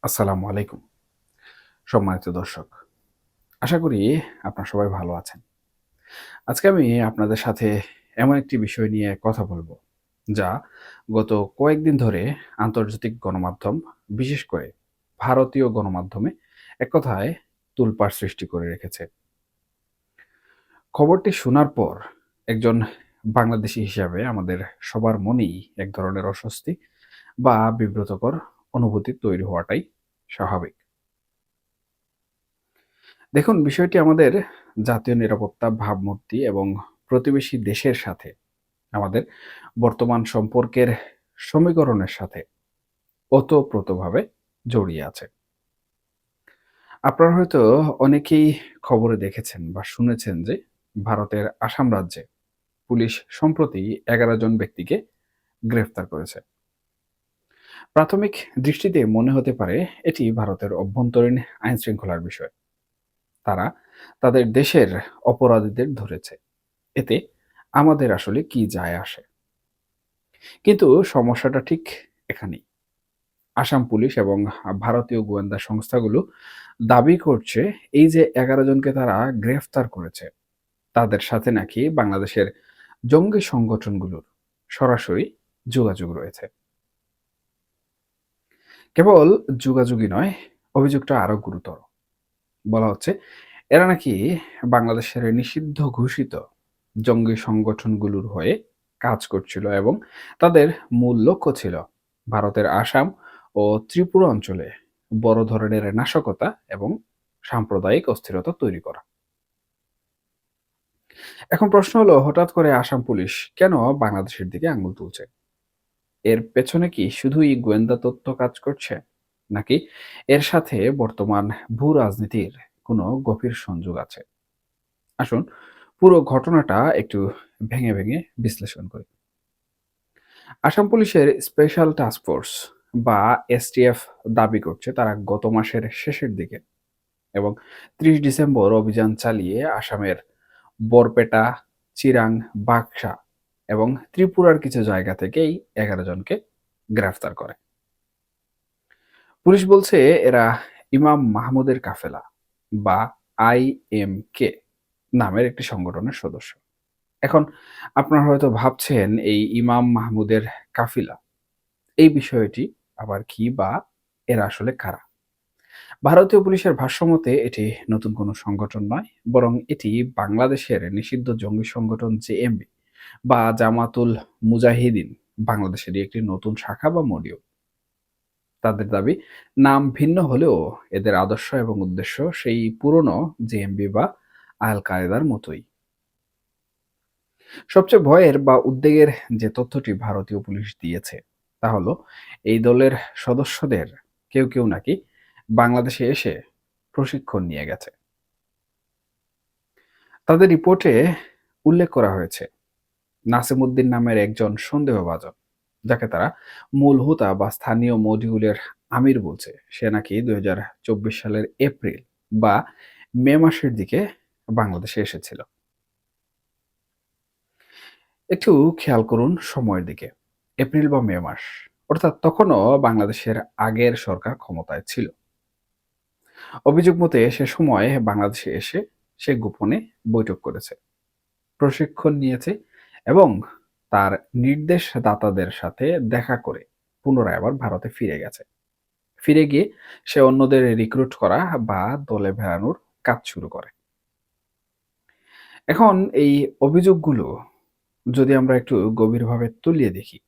আসসালামু আলাইকুম। সম্মানিত দর্শক, আশা করি আপনারা সবাই ভালো আছেন। আজকে আমি আপনাদের সাথে এমন একটি বিষয় নিয়ে কথা বলবো, যা গত কয়েকদিন ধরে আন্তর্জাতিক গণমাধ্যম, বিশেষ করে ভারতীয় গণমাধ্যমে এক কথায় তোলপাড় সৃষ্টি করে রেখেছে। খবরটি শোনার পর একজন বাংলাদেশী হিসাবে আমাদের সবার মনেই এক ধরনের অস্বস্তি বা বিব্রতকর অনুভূতি তৈরি হওয়াটাই স্বাভাবিক। দেখুন, বিষয়টি আমাদের জাতীয় নিরাপত্তা ভাবমূর্তি এবং প্রতিবেশী দেশের সাথে আমাদের বর্তমান সম্পর্কের সমীকরণের সাথে ওতপ্রোতভাবে জড়িয়ে আছে। আপনারা হয়তো অনেকেই খবরে দেখেছেন বা শুনেছেন যে ভারতের আসাম রাজ্যে পুলিশ সম্প্রতি ১১ জন ব্যক্তিকে গ্রেফতার করেছে। প্রাথমিক দৃষ্টিতে মনে হতে পারে এটি ভারতের অভ্যন্তরীণ আইনশৃঙ্খলার বিষয়। তারা তাদের দেশের অপরাধীদের ধরেছে। এতে আমাদের আসলে কি যায় আসে? কিন্তু সমস্যাটা ঠিক এখানেই। আসাম পুলিশ এবং ভারতীয় গোয়েন্দা সংস্থাগুলো দাবি করছে এই যে ১১ জনকে তারা গ্রেফতার করেছে, তাদের সাথে নাকি বাংলাদেশের জঙ্গি সংগঠনগুলোর সরাসরি যোগাযোগ রয়েছে। কেবল যোগাযোগই নয়, অভিযোগটা আরো গুরুতর। বলা হচ্ছে এরা নাকি বাংলাদেশের নিষিদ্ধ ঘোষিত জঙ্গি সংগঠনগুলোর হয়ে কাজ করছিল এবং তাদের মূল লক্ষ্য ছিল ভারতের আসাম ও ত্রিপুরা অঞ্চলে বড় ধরনের নাশকতা এবং সাম্প্রদায়িক অস্থিরতা তৈরি করা। এখন প্রশ্ন হলো, হঠাৎ করে আসাম পুলিশ কেন বাংলাদেশের দিকে আঙুল তুলছে? এর পেছনে কি শুধুই গোয়েন্দা তথ্য কাজ করছে, নাকি এর সাথে বর্তমান ভূ রাজনীতির কোনো গভীর সংযোগ আছে? আসুন পুরো ঘটনাটা একটু ভেঙে ভেঙে বিশ্লেষণ করি। আসাম পুলিশের স্পেশাল টাস্ক ফোর্স বা এসটিএফ দাবি করছে তারা গত মাসের শেষের দিকে এবং ৩০ ডিসেম্বর অভিযান চালিয়ে আসামের বরপেটা, চিরাং, বাক্সা এবং ত্রিপুরার কিছু জায়গা থেকেই ১১ জনকে গ্রেফতার করে। পুলিশ বলছে এরা ইমাম মাহমুদের কাফেলা বা IMK নামের একটি সংগঠনের সদস্য। এখন আপনারা হয়তো ভাবছেন এই ইমাম মাহমুদের কাফিলা, এই বিষয়টি আবার কি বা এরা আসলে কারা? ভারতীয় পুলিশের ভাষ্যমতে এটি নতুন কোনো সংগঠন নয়, বরং এটি বাংলাদেশের নিষিদ্ধ জঙ্গি সংগঠন জেএমবি বা জামাতুল মুজাহিদিন বাংলাদেশেরই একটি নতুন শাখা বা মডিউল। তাদের দাবি নাম ভিন্ন হলেও এদের আদর্শ এবং উদ্দেশ্য সেই পুরনো জেএমবি বা আল কায়েদার মতোই। সবচেয়ে ভয়ের বা উদ্বেগের যে তথ্যটি ভারতীয় পুলিশ দিয়েছে তা হলো এই দলের সদস্যদের কেউ কেউ নাকি বাংলাদেশে এসে প্রশিক্ষণ নিয়ে গেছে। তাদের রিপোর্টে উল্লেখ করা হয়েছে নাসিমউদ্দিন নামের একজন সন্দেহভাজন, যাকে তারা মূল হোতা বা স্থানীয় মডিউলের আমির বলছে, সে নাকি ২০২৪ সালের এপ্রিল বা মে মাসের দিকে বাংলাদেশে এসেছিল। একটু খেয়াল করুন সময়ের দিকে। এপ্রিল বা মে মাস, অর্থাৎ তখনও বাংলাদেশের আগের সরকার ক্ষমতায় ছিল। অভিযোগ মতে সে সময় বাংলাদেশে এসে সে গোপনে বৈঠক করেছে, প্রশিক্ষণ নিয়েছে এবং তার নির্দেশদাতাদের সাথে দেখা করে পুনরায় আবার ভারতে ফিরে গেছে। ফিরে গিয়ে সে অন্যদের রিক্রুট করা বা দলে ভেড়ানোর কাজ শুরু করে। এখন এই অভিযোগগুলো যদি আমরা একটু গভীরভাবে তলিয়ে দেখি,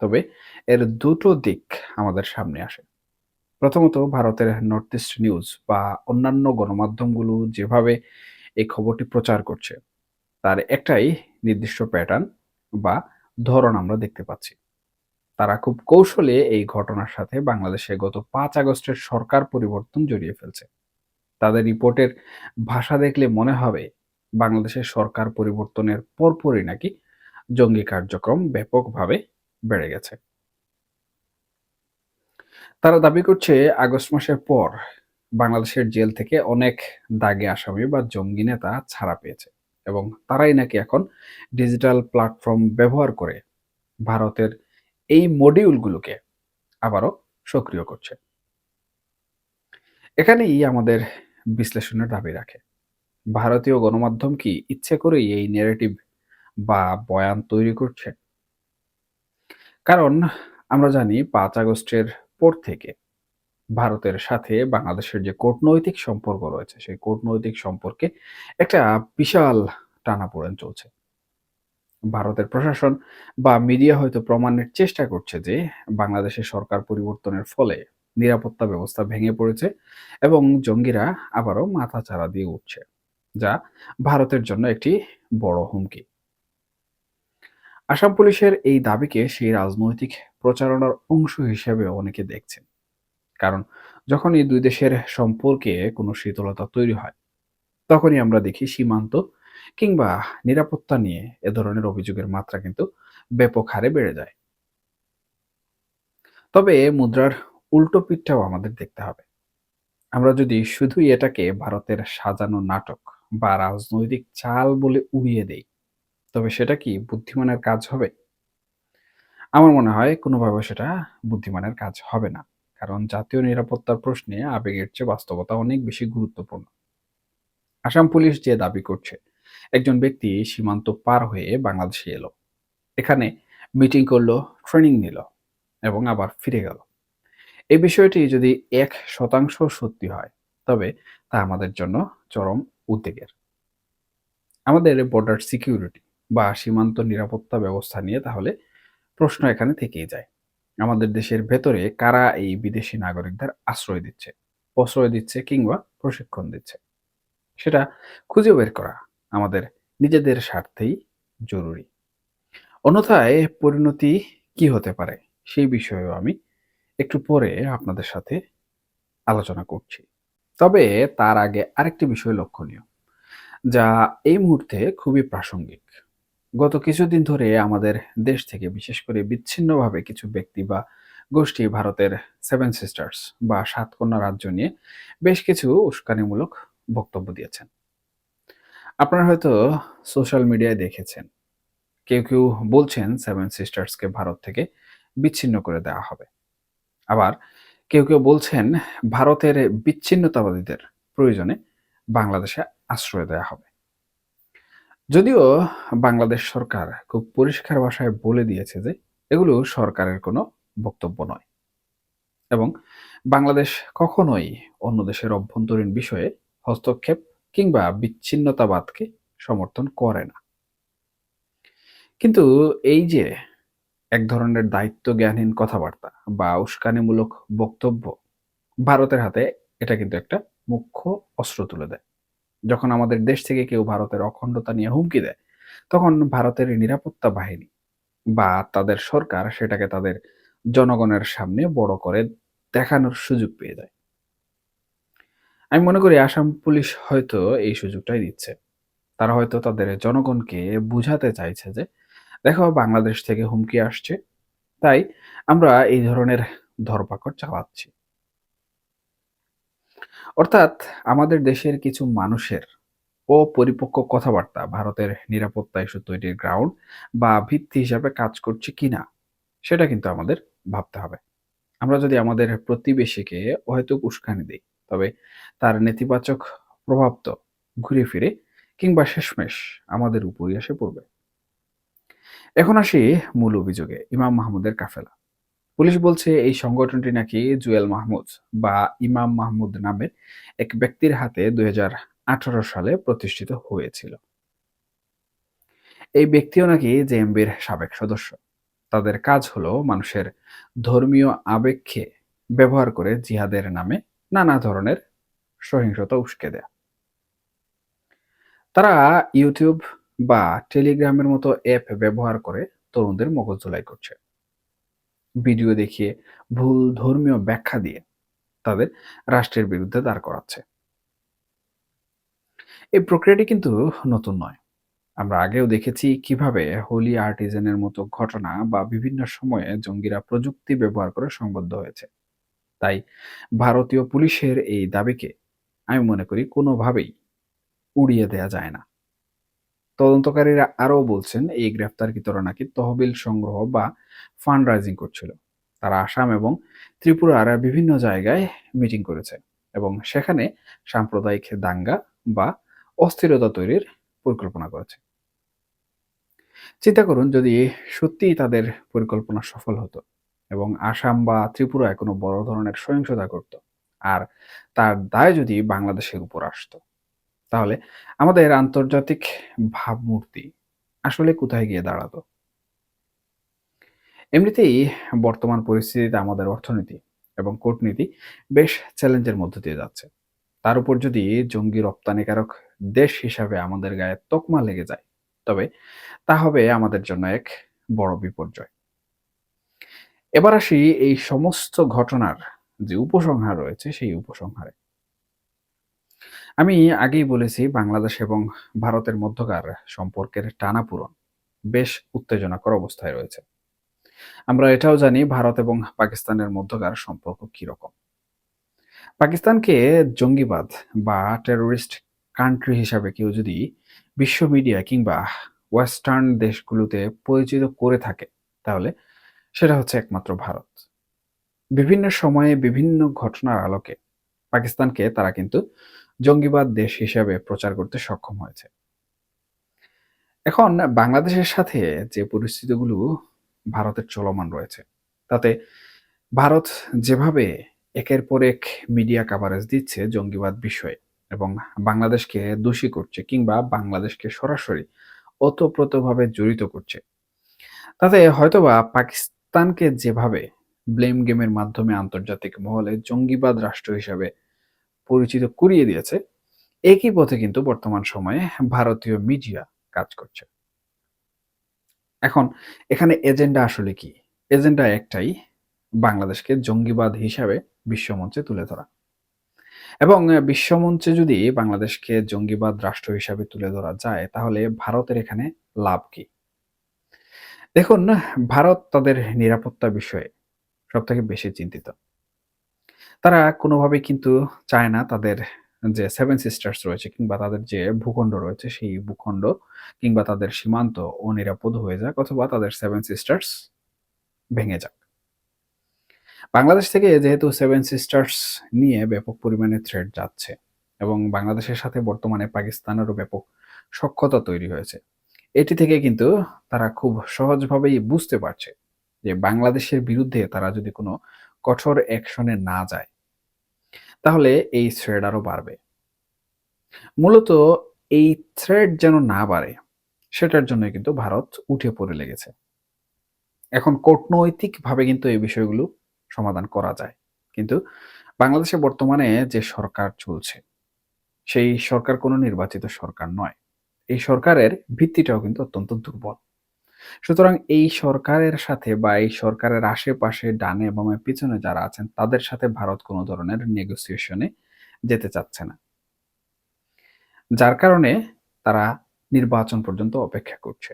তবে এর দুটো দিক আমাদের সামনে আসে। প্রথমত, ভারতের নর্থ ইস্ট নিউজ বা অন্যান্য গণমাধ্যমগুলো যেভাবে এই খবরটি প্রচার করছে, তার একটাই নির্দিষ্ট প্যাটার্ন বা ধরন আমরা দেখতে পাচ্ছি। তারা খুব কৌশলে এই ঘটনার সাথে বাংলাদেশে গত ৫ আগস্টের সরকার পরিবর্তন জড়িয়ে ফেলছে। তাদের রিপোর্টের ভাষা দেখলে মনে হবে বাংলাদেশের সরকার পরিবর্তনের পরপরই নাকি জঙ্গি কার্যক্রম ব্যাপকভাবে বেড়ে গেছে। তারা দাবি করছে আগস্ট মাসের পর বাংলাদেশের জেল থেকে অনেক দাগে আসামি বা জঙ্গি নেতা ছাড়া পেয়েছে এবং তারাই নাকি এখন ডিজিটাল প্ল্যাটফর্ম ব্যবহার করে ভারতের এই মডিউলগুলোকে আবারও সক্রিয় করছে। এখানেই আমাদের বিশ্লেষণের দাবি রাখে। ভারতীয় গণমাধ্যম কি ইচ্ছে করেই এই ন্যারেটিভ বা বয়ান তৈরি করছে? কারণ আমরা জানি ৫ আগস্টের পর থেকে ভারতের সাথে বাংলাদেশের যে কূটনৈতিক সম্পর্ক রয়েছে, সেই কূটনৈতিক সম্পর্কে একটা বিশাল টানাপোড়েন চলছে। ভারতের প্রশাসন বা মিডিয়া হয়তো প্রমাণের চেষ্টা করছে যে বাংলাদেশের সরকার পরিবর্তনের ফলে নিরাপত্তা ব্যবস্থা ভেঙে পড়েছে এবং জঙ্গিরা আবারও মাথাচাড়া দিয়ে উঠছে, যা ভারতের জন্য একটি বড় হুমকি। আসাম পুলিশের এই দাবিকে সেই রাজনৈতিক প্রচারণার অংশ হিসেবে অনেকে দেখছেন। কারণ যখন এই দুই দেশের সম্পর্কে কোনো শীতলতা তৈরি হয়, তখনই আমরা দেখি সীমান্ত কিংবা নিরাপত্তা নিয়ে এ ধরনের অভিযোগের মাত্রা কিন্তু ব্যাপক হারে বেড়ে যায়। তবে মুদ্রার উল্টো পিঠটাও আমাদের দেখতে হবে। আমরা যদি শুধুই এটাকে ভারতের সাজানো নাটক বা রাজনৈতিক চাল বলে উড়িয়ে দেই, তবে সেটা কি বুদ্ধিমানের কাজ হবে? আমার মনে হয় কোনোভাবে সেটা বুদ্ধিমানের কাজ হবে না। কারণ জাতীয় নিরাপত্তার প্রশ্নে আবেগের চেয়ে বাস্তবতা অনেক বেশি গুরুত্বপূর্ণ। আসাম পুলিশ যে দাবি করছে, একজন ব্যক্তি সীমান্ত পার হয়ে বাংলাদেশে এলো, এখানে মিটিং করলো, ট্রেনিং নিল এবং আবার ফিরে গেল। এই বিষয়টি যদি ১% সত্যি হয়, তবে তা আমাদের জন্য চরম উদ্বেগের। আমাদের বর্ডার সিকিউরিটি বা সীমান্ত নিরাপত্তা ব্যবস্থা নিয়ে তাহলে প্রশ্ন এখানে থেকেই যায়। আমাদের দেশের ভেতরে কারা এই বিদেশি নাগরিকদের আশ্রয় দিচ্ছে, প্রশ্রয় দিচ্ছে কিংবা প্রশিক্ষণ দিচ্ছে, সেটা খুঁজে বের করা আমাদের নিজেদের স্বার্থেই জরুরি। অন্যথায় পরিণতি কি হতে পারে সেই বিষয়েও আমি একটু পরে আপনাদের সাথে আলোচনা করছি। তবে তার আগে আরেকটি বিষয় লক্ষণীয়, যা এই মুহূর্তে খুবই প্রাসঙ্গিক। গত কিছুদিন ধরে আমাদের দেশ থেকে বিশেষ করে বিচ্ছিন্নভাবে কিছু ব্যক্তি বা গোষ্ঠী ভারতের সেভেন সিস্টার্স বা সাতকন্যা রাজ্য নিয়ে বেশ কিছু উস্কানিমূলক বক্তব্য দিয়েছেন। আপনারা হয়তো সোশ্যাল মিডিয়ায় দেখেছেন, কেউ বলছেন সেভেন সিস্টার্সকে ভারত থেকে বিচ্ছিন্ন করে দেওয়া হবে। আবার কেউ বলছেন ভারতের বিচ্ছিন্নতাবাদীদের প্রয়োজনে বাংলাদেশে আশ্রয় দেওয়া হবে। যদিও বাংলাদেশ সরকার খুব পরিষ্কার ভাষায় বলে দিয়েছে যে এগুলো সরকারের কোনো বক্তব্য নয় এবং বাংলাদেশ কখনোই অন্য দেশের অভ্যন্তরীণ বিষয়ে হস্তক্ষেপ কিংবা বিচ্ছিন্নতাবাদকে সমর্থন করে না। কিন্তু এই যে এক ধরনের দায়িত্ব জ্ঞানহীন কথাবার্তা বা উস্কানিমূলক বক্তব্য, ভারতের হাতে এটা কিন্তু একটা মুখ্য অস্ত্র তুলে দেয়। যখন আমাদের দেশ থেকে কেউ ভারতের অখণ্ডতা নিয়ে হুমকি দেয়, তখন ভারতের নিরাপত্তা বাহিনী বা তাদের সরকার সেটাকে তাদের জনগণের সামনে বড় করে দেখানোর সুযোগ পেয়ে যায়। আমি মনে করি আসাম পুলিশ হয়তো এই সুযোগটাই দিচ্ছে। তারা হয়তো তাদের জনগণকে বুঝাতে চাইছে যে দেখো বাংলাদেশ থেকে হুমকি আসছে, তাই আমরা এই ধরনের ধরপাকড় চালাচ্ছি। অর্থাৎ আমাদের দেশের কিছু মানুষের অপরিপক্ক কথাবার্তা ভারতের নিরাপত্তা ইস্যু তৈরির গ্রাউন্ড বা ভিত্তি হিসাবে কাজ করছে কিনা সেটা কিন্তু আমাদের ভাবতে হবে। আমরা যদি আমাদের প্রতিবেশীকে অহেতুক উস্কানি দিই, তবে তার নেতিবাচক প্রভাব তো ঘুরে ফিরে কিংবা শেষমেশ আমাদের উপরই এসে পড়বে। এখন আসি মূল অভিযোগে, ইমাম মাহমুদের কাফেলা। পুলিশ বলছে এই সংগঠনটি নাকি জুয়েল মাহমুদ বা ইমাম মাহমুদ নামের এক ব্যক্তির হাতে ২০১৮ সালে প্রতিষ্ঠিত হয়েছিল। এই ব্যক্তিও নাকি জেএমবির সাবেক সদস্য। তাদের কাজ হলো মানুষের ধর্মীয় আবেগকে ব্যবহার করে জিহাদের নামে নানা ধরনের সহিংসতা উস্কে দেয়া। তারা ইউটিউব বা টেলিগ্রামের মতো অ্যাপ ব্যবহার করে তরুণদের মগজ ধোলাই করছে। ভিডিও দেখিয়ে ভুল ধর্মীয় ব্যাখ্যা দিয়ে তাদের রাষ্ট্রের বিরুদ্ধে দাঁড় করাচ্ছে। এই প্রক্রিয়াটি কিন্তু নতুন নয়। আমরা আগেও দেখেছি কিভাবে হোলি আর্টিজেনের মতো ঘটনা বা বিভিন্ন সময়ে জঙ্গিরা প্রযুক্তি ব্যবহার করে সংবদ্ধ হয়েছে। তাই ভারতীয় পুলিশের এই দাবিকে আমি মনে করি কোনোভাবেই উড়িয়ে দেয়া যায় না। তদন্তকারীরা আরও বলছেন এই গ্রেফতারকৃতরা নাকি তহবিল সংগ্রহ বা ফান্ড রাইজিং করছিল। তারা আসাম এবং ত্রিপুরার বিভিন্ন জায়গায় মিটিং করেছে। এবং সেখানে সাম্প্রদায়িক দাঙ্গা বা অস্থিরতা তৈরির পরিকল্পনা করেছে। চিন্তা করুন যদি সত্যিই তাদের পরিকল্পনা সফল হতো এবং আসাম বা ত্রিপুরায় কোনো বড় ধরনের সহিংসতা করত, আর তার দায় যদি বাংলাদেশের উপর আসতো, তাহলে আমাদের আন্তর্জাতিক ভাবমূর্তি আসলে কোথায় গিয়ে দাঁড়াতো? এমনিতেই বর্তমান পরিস্থিতিতে আমাদের অর্থনীতি এবং কূটনীতি বেশ চ্যালেঞ্জের মধ্য দিয়ে যাচ্ছে। তার উপর যদি জঙ্গি রপ্তানিকারক দেশ হিসাবে আমাদের গায়ে তকমা লেগে যায়, তবে তা হবে আমাদের জন্য এক বড় বিপর্যয়। এবার আসি এই সমস্ত ঘটনার যে উপসংহার রয়েছে সেই উপসংহারে। আমি আগেই বলেছি বাংলাদেশ এবং ভারতের মধ্যকার সম্পর্কের টানাপোড়েন বেশ উত্তেজনাকর অবস্থায় রয়েছে। আমরা এটাও জানি ভারত এবং পাকিস্তানের মধ্যকার সম্পর্ক কিরকম। পাকিস্তানকে জঙ্গিবাদ বা টেরোরিস্ট কান্ট্রি হিসাবে কেউ যদি বিশ্ব মিডিয়া কিংবা ওয়েস্টার্ন দেশগুলোতে পরিচিত করে থাকে, তাহলে সেটা হচ্ছে একমাত্র ভারত। বিভিন্ন সময়ে বিভিন্ন ঘটনার আলোকে পাকিস্তানকে তারা কিন্তু জঙ্গিবাদ দেশ হিসাবে প্রচার করতে সক্ষম হয়েছে। এখন বাংলাদেশের সাথে যে পরিস্থিতিগুলো ভারতের চলমান রয়েছে, তাতে ভারত যেভাবে একের পর এক মিডিয়া কাভারেজ দিচ্ছে জঙ্গিবাদ বিষয়ে এবং বাংলাদেশকে দোষী করছে কিংবা বাংলাদেশকে সরাসরি ওতপ্রোতভাবে জড়িত করছে, তাতে হয়তোবা পাকিস্তানকে যেভাবে ব্লেম গেমের মাধ্যমে আন্তর্জাতিক মহলে জঙ্গিবাদ রাষ্ট্র হিসাবে পরিচিত করিয়ে দিয়েছে, একই পথে কিন্তু বর্তমান সময়ে ভারতীয় মিডিয়া কাজ করছে। এখন এখানে এজেন্ডা আসলে কি? এজেন্ডা একটাই, বাংলাদেশকে জঙ্গিবাদ হিসাবে বিশ্বমঞ্চে তুলে ধরা। এবং বিশ্বমঞ্চে যদি বাংলাদেশকে জঙ্গিবাদ রাষ্ট্র হিসাবে তুলে ধরা যায়, তাহলে ভারতের এখানে লাভ কি? দেখুন, ভারত তাদের নিরাপত্তা বিষয়ে সবথেকে বেশি চিন্তিত। তারা কোনোভাবেই কিন্তু চায় না তাদের যে সেভেন সিস্টার্স রয়েছে কিংবা তাদের যে ভূখণ্ড রয়েছে, সেই ভূখণ্ড কিংবা তাদের সীমান্ত অনিরাপদ হয়ে যাক অথবা তাদের সেভেন সিস্টার্স ভেঙে যাক। বাংলাদেশ থেকে যেহেতু সেভেন সিস্টার্স নিয়ে ব্যাপক পরিমাণে থ্রেট যাচ্ছে এবং বাংলাদেশের সাথে বর্তমানে পাকিস্তানেরও ব্যাপক সখ্যতা তৈরি হয়েছে, এটি থেকে কিন্তু তারা খুব সহজভাবেই বুঝতে পারছে যে বাংলাদেশের বিরুদ্ধে তারা যদি কোনো কঠোর অ্যাকশনে না যায়, তাহলে এই থ্রেড আরো বাড়বে। মূলত এই থ্রেড যেন না বাড়ে, সেটার জন্য কিন্তু ভারত উঠে পড়ে লেগেছে। এখন কূটনৈতিকভাবে কিন্তু এই বিষয়গুলো সমাধান করা যায়। কিন্তু বাংলাদেশে বর্তমানে যে সরকার চলছে, সেই সরকার কোনো নির্বাচিত সরকার নয়। এই সরকারের ভিত্তিটাও কিন্তু অত্যন্ত দুর্বল। সুতরাং এই সরকারের সাথে বা এই সরকারের আশেপাশে ডানে বামে পিছনে যারা আছেন, তাদের সাথে ভারত কোনো ধরনের নেগোসিয়েশনে যেতে চাচ্ছে না। যার কারণে তারা নির্বাচন পর্যন্ত অপেক্ষা করছে।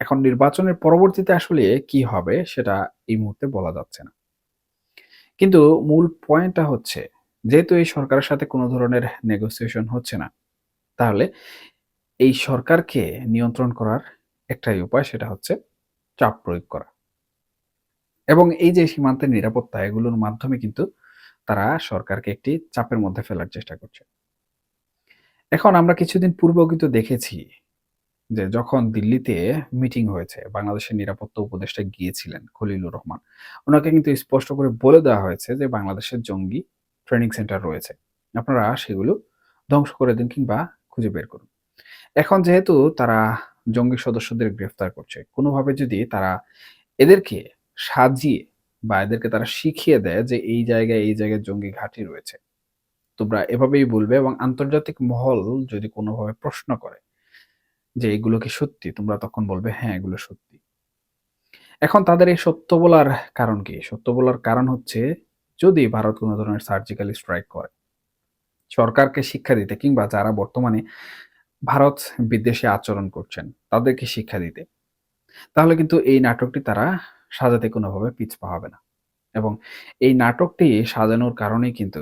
এখন নির্বাচনের পরবর্তীতে আসলে কি হবে সেটা এই মুহূর্তে বলা যাচ্ছে না। কিন্তু মূল পয়েন্টটা হচ্ছে, যেহেতু এই সরকারের সাথে কোনো ধরনের নেগোসিয়েশন হচ্ছে না, তাহলে এই সরকারকে নিয়ন্ত্রণ করার একটাই উপায়, সেটা হচ্ছে চাপ প্রয়োগ করা। এবং এই যে সীমান্তের নিরাপত্তা, এগুলোর মাধ্যমে কিন্তু তারা সরকারকে একটি চাপের মধ্যে ফেলার চেষ্টা করছে। এখন আমরা কিছুদিন পূর্বেও কিন্তু দেখেছি যে যখন দিল্লিতে মিটিং হয়েছে, বাংলাদেশের নিরাপত্তা উপদেষ্টা গিয়েছিলেন খলিলুর রহমান। উনাকে কিন্তু স্পষ্ট করে বলে দেওয়া হয়েছে যে বাংলাদেশের জঙ্গি ট্রেনিং সেন্টার রয়েছে। আপনারা সেগুলো ধ্বংস করে দিন কিংবা খুঁজে বের করুন। এখন যেহেতু তারা জঙ্গি সদস্যদের গ্রেফতার করছে, কোনোভাবে যদি তারা এদেরকে সাজিয়ে বা এদেরকে তারা শিখিয়ে দেয় যে এই জায়গায় জঙ্গি ঘাঁটি রয়েছে, তোমরা এভাবেই বলবে এবং আন্তর্জাতিক মহল যদি কোনোভাবে প্রশ্ন করে যে এগুলো কি সত্যি? তোমরা তখন বলবে হ্যাঁ, এগুলো সত্যি। এখন তাদের এই সত্য বলার কারণ কি? সত্য বলার কারণ হচ্ছে, যদি ভারত কোন ধরনের সার্জিক্যাল স্ট্রাইক করে, সরকারকে শিক্ষা দিতে কিংবা যারা বর্তমানে ভারত বিদ্বেষী আচরণ করছেন, তাদেরকে শিক্ষা দিতে, তাহলে কিন্তু এই নাটকটি তারা সাজাতে কোনোভাবে পিছপা হবে না। এবং এই নাটকটি সাজানোর কারণেই কিন্তু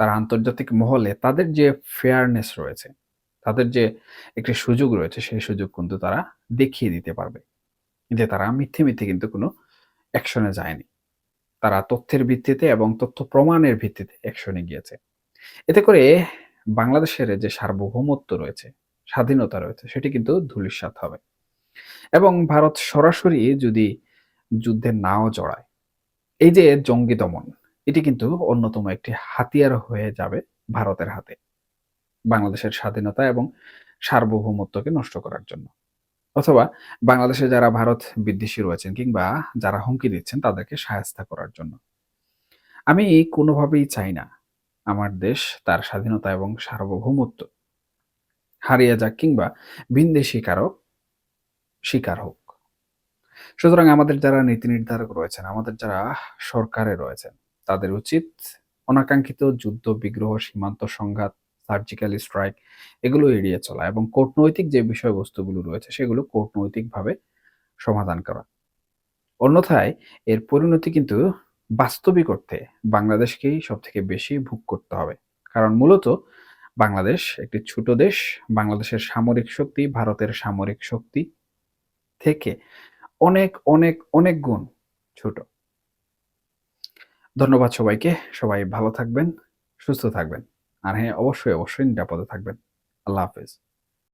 তারা আন্তর্জাতিক মহলে তাদের যে ফেয়ারনেস রয়েছে, তাদের যে একটি সুযোগ রয়েছে, সেই সুযোগ কিন্তু তারা দেখিয়ে দিতে পারবে যে তারা মিথ্যে কিন্তু কোনো অ্যাকশনে যায়নি। তারা তথ্যের ভিত্তিতে এবং তথ্য প্রমাণের ভিত্তিতে অ্যাকশনে গিয়েছে। এতে করে বাংলাদেশের যে সার্বভৌমত্ব রয়েছে, স্বাধীনতা রয়েছে সেটি কিন্তু ধূলিসাৎ হবে এবং ভারত সরাসরি যদি যুদ্ধে নাও জড়ায়, এই যে জঙ্গি দমন, এটি কিন্তু অন্যতম একটি হাতিয়ার হয়ে যাবে ভারতের হাতে বাংলাদেশের স্বাধীনতা এবং সার্বভৌমত্বকে নষ্ট করার জন্য। অথবা বাংলাদেশে যারা ভারত বিদ্বেষী রয়েছেন কিংবা যারা হুমকি দিচ্ছেন তাদেরকে শায়েস্তা করার জন্য। আমি কোনোভাবেই চাই না আমার দেশ তার স্বাধীনতা এবং সার্বভৌমত্ব হারিয়ে যাক কিংবা ভিনদেশী কারো শিকার হোক। সুতরাং আমাদের যারা নীতি নির্ধারক রয়েছেন, আমাদের যারা সরকারে রয়েছেন, তাদের উচিত অনাকাঙ্ক্ষিত যুদ্ধ, বিগ্রহ, সীমান্ত সংঘাত, সার্জিক্যাল স্ট্রাইক এগুলো এড়িয়ে চলা এবং কূটনৈতিক যে বিষয়বস্তুগুলো রয়েছে সেগুলো কূটনৈতিকভাবে সমাধান করা। অন্যথায় এর পরিণতি কিন্তু বাস্তবিক অর্থে বাংলাদেশকেই সবথেকে বেশি ভোগ করতে হবে। কারণ মূলত বাংলাদেশ একটি ছোট দেশ। বাংলাদেশের সামরিক শক্তি ভারতের সামরিক শক্তি থেকে অনেক, অনেক, অনেক গুণ ছোট। ধন্যবাদ সবাইকে। সবাই ভালো থাকবেন, সুস্থ থাকবেন। আর হ্যাঁ, অবশ্যই, অবশ্যই নিরাপদে থাকবেন। আল্লাহ হাফেজ।